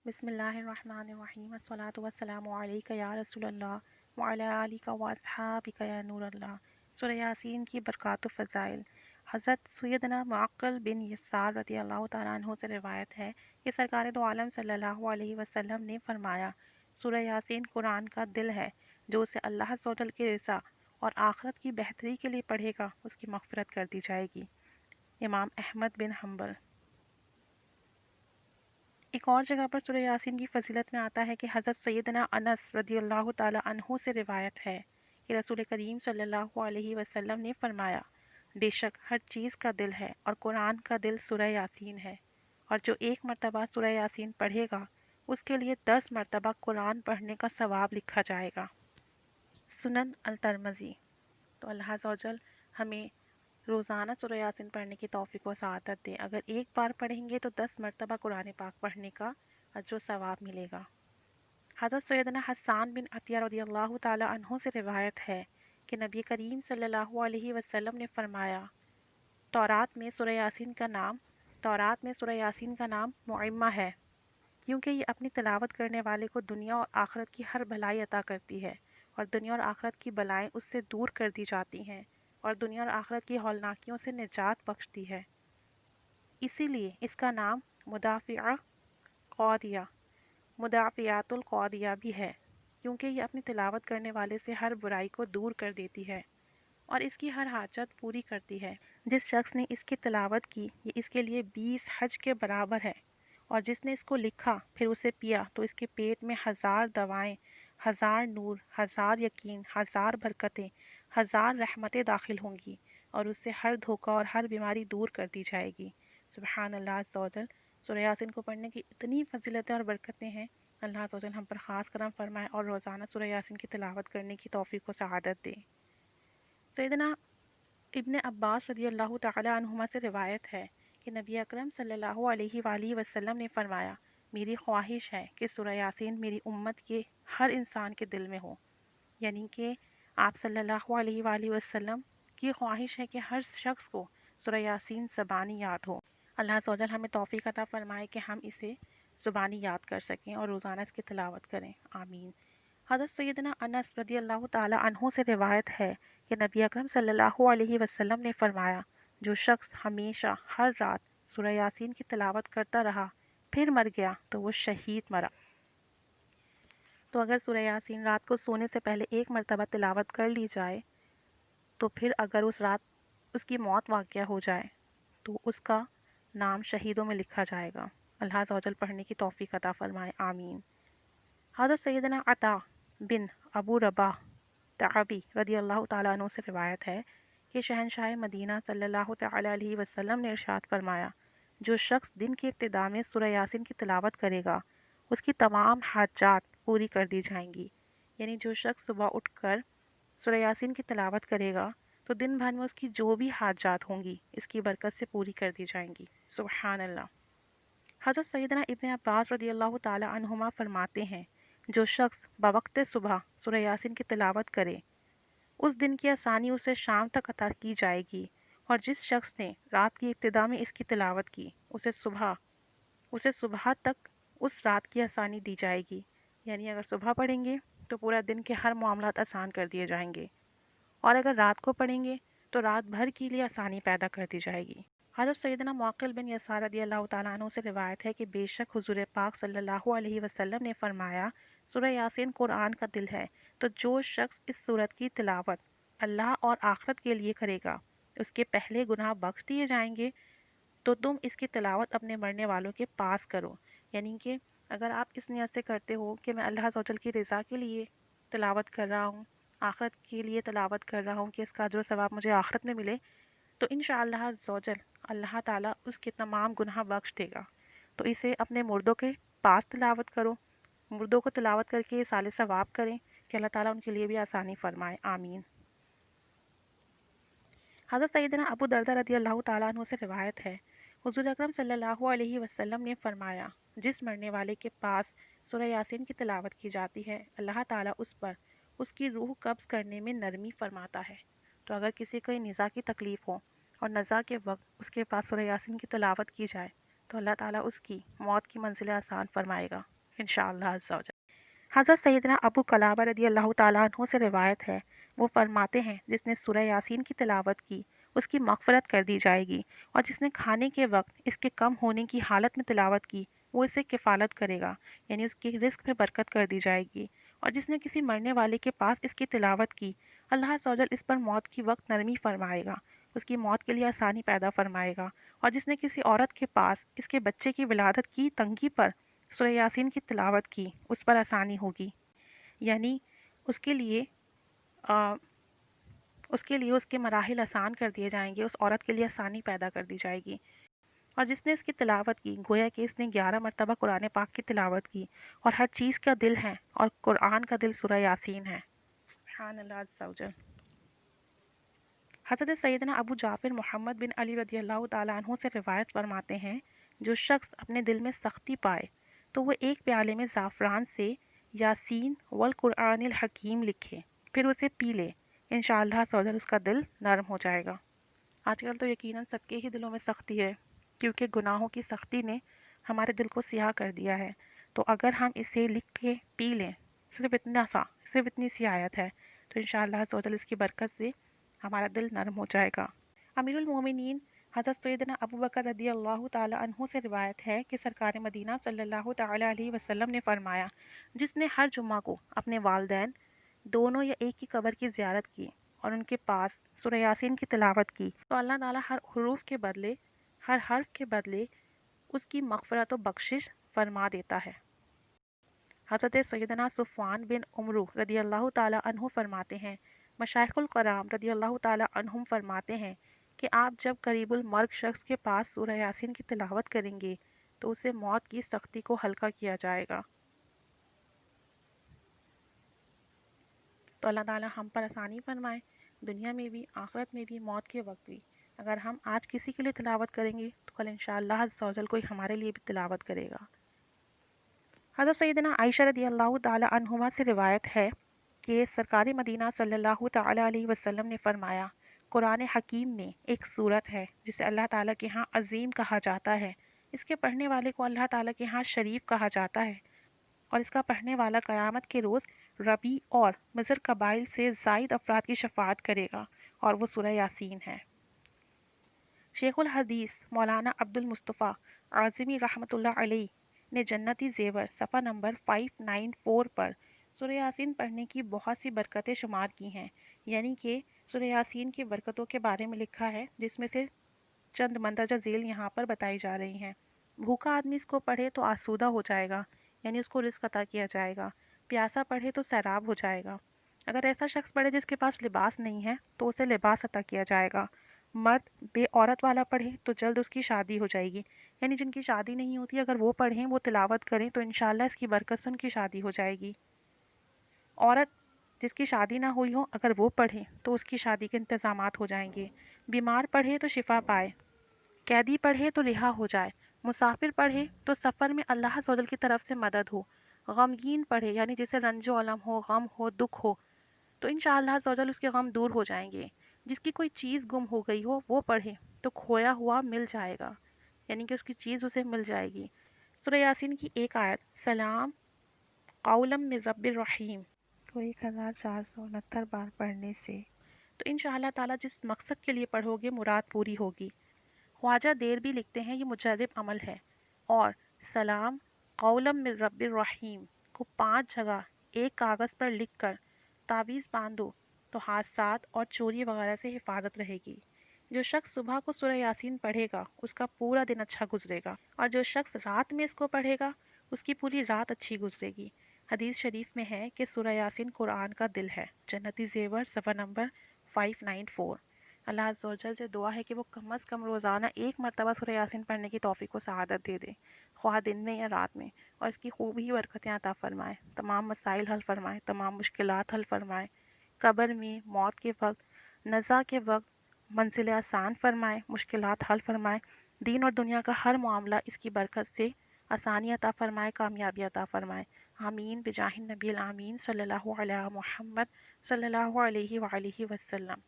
بسم اللہ الرحمن الرحیم الصلاۃ والسلام علیک یا رسول اللہ وعلی آلک و اصحابک یا نور اللہ۔ سورہ یاسین کی برکات و فضائل۔ حضرت سیدنا معقل بن یسار رضی اللہ تعالیٰ عنہ سے روایت ہے کہ سرکار دو عالم صلی اللہ علیہ وسلم نے فرمایا، سورہ یاسین قرآن کا دل ہے، جو اسے اللہ عز و جل کی رضا اور آخرت کی بہتری کے لیے پڑھے گا اس کی مغفرت کر دی جائے گی۔ امام احمد بن حنبل۔ ایک اور جگہ پر سورہ یاسین کی فضیلت میں آتا ہے کہ حضرت سیدنا انس رضی اللہ تعالی عنہ سے روایت ہے کہ رسول کریم صلی اللہ علیہ وسلم نے فرمایا، بے شک ہر چیز کا دل ہے اور قرآن کا دل سورہ یاسین ہے، اور جو ایک مرتبہ سورہ یاسین پڑھے گا اس کے لیے 10 مرتبہ قرآن پڑھنے کا ثواب لکھا جائے گا۔ سنن الترمذی۔ تو اللہ عز و جل ہمیں روزانہ سورہ یاسین پڑھنے کی توفیق و سعادت دے۔ اگر ایک بار پڑھیں گے تو 10 مرتبہ قرآن پاک پڑھنے کا اجر و ثواب ملے گا۔ حضرت سیدنا حسان بن عطیہ رضی اللہ تعالی عنہ سے روایت ہے کہ نبی کریم صلی اللہ علیہ وسلم نے فرمایا، تورات میں سورہ یاسین کا نام معمہ ہے، کیونکہ یہ اپنی تلاوت کرنے والے کو دنیا اور آخرت کی ہر بھلائی عطا کرتی ہے، اور دنیا اور آخرت کی بلائیں اس سے دور کر دی جاتی ہیں، اور دنیا اور آخرت کی ہولناکیوں سے نجات بخشتی ہے۔ اسی لیے اس کا نام مدافعات القادیہ بھی ہے، کیونکہ یہ اپنی تلاوت کرنے والے سے ہر برائی کو دور کر دیتی ہے اور اس کی ہر حاجت پوری کرتی ہے۔ جس شخص نے اس کی تلاوت کی یہ اس کے لیے 20 حج کے برابر ہے، اور جس نے اس کو لکھا پھر اسے پیا تو اس کے پیٹ میں 1000 دوائیں، 1000 نور، 1000 یقین، 1000 برکتیں، 1000 رحمتیں داخل ہوں گی، اور اس سے ہر دھوکہ اور ہر بیماری دور کر دی جائے گی۔ سبحان اللہ عز و جل۔ سورہ یاسین کو پڑھنے کی اتنی فضیلتیں اور برکتیں ہیں، اللہ عز و جل ہم پر خاص کرم فرمائے اور روزانہ سورہ یاسین کی تلاوت کرنے کی توفیق و سعادت دے۔ سیدنا ابن عباس رضی اللہ تعالی عنہما سے روایت ہے کہ نبی اکرم صلی اللہ علیہ وآلہ وسلم نے فرمایا، میری خواہش ہے کہ سورہ یاسین میری امت کے ہر انسان کے دل میں ہو، یعنی کہ آپ صلی اللہ علیہ وآلہ وسلم کی خواہش ہے کہ ہر شخص کو سورہ یاسین زبانی یاد ہو۔ اللہ عز و جل ہمیں توفیق عطا فرمائے کہ ہم اسے زبانی یاد کر سکیں اور روزانہ اس کی تلاوت کریں، آمین۔ حضرت سیدنا انس رضی اللہ تعالی عنہ سے روایت ہے کہ نبی اکرم صلی اللہ علیہ وسلم نے فرمایا، جو شخص ہمیشہ ہر رات سورہ یاسین کی تلاوت کرتا رہا پھر مر گیا تو وہ شہید مرا۔ تو اگر سورہ یاسین رات کو سونے سے پہلے ایک مرتبہ تلاوت کر لی جائے تو پھر اگر اس رات اس کی موت واقع ہو جائے تو اس کا نام شہیدوں میں لکھا جائے گا۔ اللہ عز و جل پڑھنے کی توفیق عطا فرمائے، آمین۔ حضرت سیدنا عطا بن ابو رباح تعبی رضی اللہ تعالیٰ عنہ سے روایت ہے کہ شہنشاہ مدینہ صلی اللہ تعالیٰ علیہ وسلم نے ارشاد فرمایا، جو شخص دن کی ابتدا میں سورہ یاسین کی تلاوت کرے گا اس کی تمام حاجات پوری کر دی جائیں گی۔ یعنی جو شخص صبح اٹھ کر سورہ یاسین کی تلاوت کرے گا تو دن بھر میں اس کی جو بھی حاجات ہوں گی اس کی برکت سے پوری کر دی جائیں گی۔ سبحان اللہ۔ حضرت سیدنا ابن عباس رضی اللہ تعالی عنہما فرماتے ہیں، جو شخص بوقت صبح سورہ یاسین کی تلاوت کرے اس دن کی آسانی اسے شام تک عطا کی جائے گی، اور جس شخص نے رات کی ابتدا میں اس کی تلاوت کی اسے صبح تک اس رات کی آسانی دی جائے گی۔ یعنی اگر صبح پڑھیں گے تو پورا دن کے ہر معاملات آسان کر دیے جائیں گے، اور اگر رات کو پڑھیں گے تو رات بھر کے لیے آسانی پیدا کر دی جائے گی۔ حضرت سیدنا معقل بن یسار رضی اللہ تعالیٰ عنہ سے روایت ہے کہ بے شک حضور پاک صلی اللہ علیہ وسلم نے فرمایا، سورہ یاسین قرآن کا دل ہے، تو جو شخص اس سورت کی تلاوت اللہ اور آخرت کے لیے کرے گا اس کے پہلے گناہ بخش دیے جائیں گے۔ تو تم اس کی تلاوت اپنے مرنے والوں کے پاس کرو، یعنی کہ اگر آپ اس نیت سے کرتے ہو کہ میں اللہ عز و جل کی رضا کے لیے تلاوت کر رہا ہوں، آخرت کے لیے تلاوت کر رہا ہوں کہ اس کا اجر و ثواب مجھے آخرت میں ملے، تو انشاءاللہ عز و جل اللہ تعالیٰ اس کے تمام گناہ بخش دے گا۔ تو اسے اپنے مردوں کے پاس تلاوت کرو، مردوں کو تلاوت کر کے سال ثواب کریں کہ اللہ تعالیٰ ان کے لیے بھی آسانی فرمائے، آمین۔ حضرت سیدنا ابو دردہ رضی اللہ تعالیٰ عنہ سے روایت ہے، حضور اکرم صلی اللہ علیہ وسلم نے فرمایا، جس مرنے والے کے پاس سورہ یاسین کی تلاوت کی جاتی ہے اللہ تعالیٰ اس پر اس کی روح قبض کرنے میں نرمی فرماتا ہے۔ تو اگر کسی کو نزا کی تکلیف ہو اور نزا کے وقت اس کے پاس سورہ یاسین کی تلاوت کی جائے تو اللہ تعالیٰ اس کی موت کی منزل آسان فرمائے گا انشاءاللہ عز و جل۔ حضرت سیدنا ابو قلابہ رضی اللہ تعالیٰ عنہ سے روایت ہے، وہ فرماتے ہیں جس نے سورہ یاسین کی تلاوت کی اس کی مغفرت کر دی جائے گی، اور جس نے کھانے کے وقت اس کے کم ہونے کی حالت میں تلاوت کی وہ اسے کفالت کرے گا، یعنی اس کے رزق میں برکت کر دی جائے گی۔ اور جس نے کسی مرنے والے کے پاس اس کی تلاوت کی، اللہ عز و جل اس پر موت کی وقت نرمی فرمائے گا، اس کی موت کے لیے آسانی پیدا فرمائے گا۔ اور جس نے کسی عورت کے پاس اس کے بچے کی ولادت کی تنگی پر سورہ یاسین کی تلاوت کی اس پر آسانی ہوگی، یعنی اس کے لیے اس کے مراحل آسان کر دیے جائیں گے، اس عورت کے لیے آسانی پیدا کر دی جائے گی۔ اور جس نے اس کی تلاوت کی گویا کہ اس نے 11 مرتبہ قرآن پاک کی تلاوت کی، اور ہر چیز کا دل ہے اور قرآن کا دل سورہ یاسین ہے۔ سبحان اللہ عز و جل۔ حضرت سیدنا ابو جعفر محمد بن علی رضی اللہ تعالیٰ عنہ سے روایت فرماتے ہیں، جو شخص اپنے دل میں سختی پائے تو وہ ایک پیالے میں زعفران سے یاسین والقرآن الحکیم لکھے، پھر اسے پی لے، انشاءاللہ عز و جل اس کا دل نرم ہو جائے گا۔ آج کل تو یقیناً سب کے ہی دلوں میں سختی ہے، کیونکہ گناہوں کی سختی نے ہمارے دل کو سیاہ کر دیا ہے، تو اگر ہم اسے لکھ کے پی لیں، صرف اتنی سی آیت ہے، تو انشاءاللہ عز و جل اس کی برکت سے ہمارا دل نرم ہو جائے گا۔ امیر المومنین حضرت سیدنا ابو بکر رضی اللہ تعالی عنہ سے روایت ہے کہ سرکار مدینہ صلی اللہ تعالی علیہ وسلم نے فرمایا، جس نے ہر جمعہ کو اپنے والدین دونوں یا ایک کی قبر کی زیارت کی اور ان کے پاس سورہ یاسین کی تلاوت کی، تو اللہ تعالیٰ ہر حرف کے بدلے اس کی مغفرت و بخشش فرما دیتا ہے۔ حضرت سیدنا صفوان بن عمرو رضی اللہ تعالی عنہ فرماتے ہیں، مشائخ الکرام رضی اللہ تعالی عنہم فرماتے ہیں کہ آپ جب قریب المرگ شخص کے پاس سورہ یاسین کی تلاوت کریں گے تو اسے موت کی سختی کو ہلکا کیا جائے گا۔ تو اللہ تعالی ہم پر آسانی فرمائے، دنیا میں بھی، آخرت میں بھی، موت کے وقت بھی۔ اگر ہم آج کسی کے لیے تلاوت کریں گے تو کل انشاءاللہ عز و جل کوئی ہمارے لیے بھی تلاوت کرے گا۔ حضرت سیدنا عائشہ رضی اللہ تعالی عنہما سے روایت ہے کہ سرکار مدینہ صلی اللہ تعالی علیہ وسلم نے فرمایا، قرآن حکیم میں ایک سورت ہے جسے اللہ تعالیٰ کے ہاں عظیم کہا جاتا ہے، اس کے پڑھنے والے کو اللہ تعالیٰ کے ہاں شریف کہا جاتا ہے، اور اس کا پڑھنے والا قیامت کے روز ربی اور مضر قبائل سے زائد افراد کی شفاعت کرے گا، اور وہ سورہ یاسین ہے۔ شیخ الحدیث مولانا عبد المصطفیٰ اعظمی رحمۃ اللہ علیہ نے جنتی زیور صفحہ نمبر 594 پر سورہ یاسین پڑھنے کی بہت سی برکتیں شمار کی ہیں، یعنی کہ سورہ یاسین کی برکتوں کے بارے میں لکھا ہے، جس میں سے چند مندرجہ ذیل یہاں پر بتائی جا رہی ہیں۔ بھوکا آدمی اس کو پڑھے تو آسودہ ہو جائے گا، یعنی اس کو رزق عطا کیا جائے گا۔ پیاسا پڑھے تو سیراب ہو جائے گا۔ اگر ایسا شخص پڑھے جس کے پاس لباس نہیں ہے تو اسے لباس عطا کیا جائے گا۔ مرد بے عورت والا پڑھے تو جلد اس کی شادی ہو جائے گی، یعنی جن کی شادی نہیں ہوتی اگر وہ پڑھیں، وہ تلاوت کریں تو انشاءاللہ اس کی برکت سے ان کی شادی ہو جائے گی۔ عورت جس کی شادی نہ ہوئی ہو اگر وہ پڑھے تو اس کی شادی کے انتظامات ہو جائیں گے۔ بیمار پڑھے تو شفا پائے، قیدی پڑھے تو رہا ہو جائے، مسافر پڑھے تو سفر میں اللہ عز و جل کی طرف سے مدد ہو، غمگین پڑھے یعنی جسے رنج و الم ہو، غم ہو، دکھ ہو، تو انشاءاللہ عز و جل اس کے غم دور ہو جائیں گے۔ جس کی کوئی چیز گم ہو گئی ہو وہ پڑھے تو کھویا ہوا مل جائے گا، یعنی کہ اس کی چیز اسے مل جائے گی۔ سورہ یاسین کی ایک آیت سلام قولا من رب الرحیم کو 1469 بار پڑھنے سے تو انشاءاللہ تعالیٰ جس مقصد کے لیے پڑھو گے مراد پوری ہوگی۔ خواجہ دیر بھی لکھتے ہیں یہ مجرب عمل ہے، اور سلام قولا من رب الرحیم کو 5 جگہ ایک کاغذ پر لکھ کر تعویذ باندھو تو حادثات اور چوری وغیرہ سے حفاظت رہے گی۔ جو شخص صبح کو سورہ یاسین پڑھے گا اس کا پورا دن اچھا گزرے گا، اور جو شخص رات میں اس کو پڑھے گا اس کی پوری رات اچھی گزرے گی۔ حدیث شریف میں ہے کہ سورہ یاسین قرآن کا دل ہے۔ جنتی زیور صفحہ نمبر 594۔ اللہ عز و جل سے دعا ہے کہ وہ کم از کم روزانہ ایک مرتبہ سورہ یاسین پڑھنے کی توفیق و سعادت دے دے، خواہ دن میں یا رات میں، اور اس کی خوب ہی برکتیں عطا فرمائے، تمام مسائل حل فرمائے، تمام مشکلات حل فرمائے، قبر میں، موت کے وقت، نزا کے وقت منزل آسان فرمائے، مشکلات حل فرمائے، دین اور دنیا کا ہر معاملہ اس کی برکت سے آسانی عطا فرمائے، کامیابی عطا فرمائے۔ آمین بجاہ النبی الامین صلی اللہ علیہ محمد صلی اللہ علیہ وآلہ وسلم۔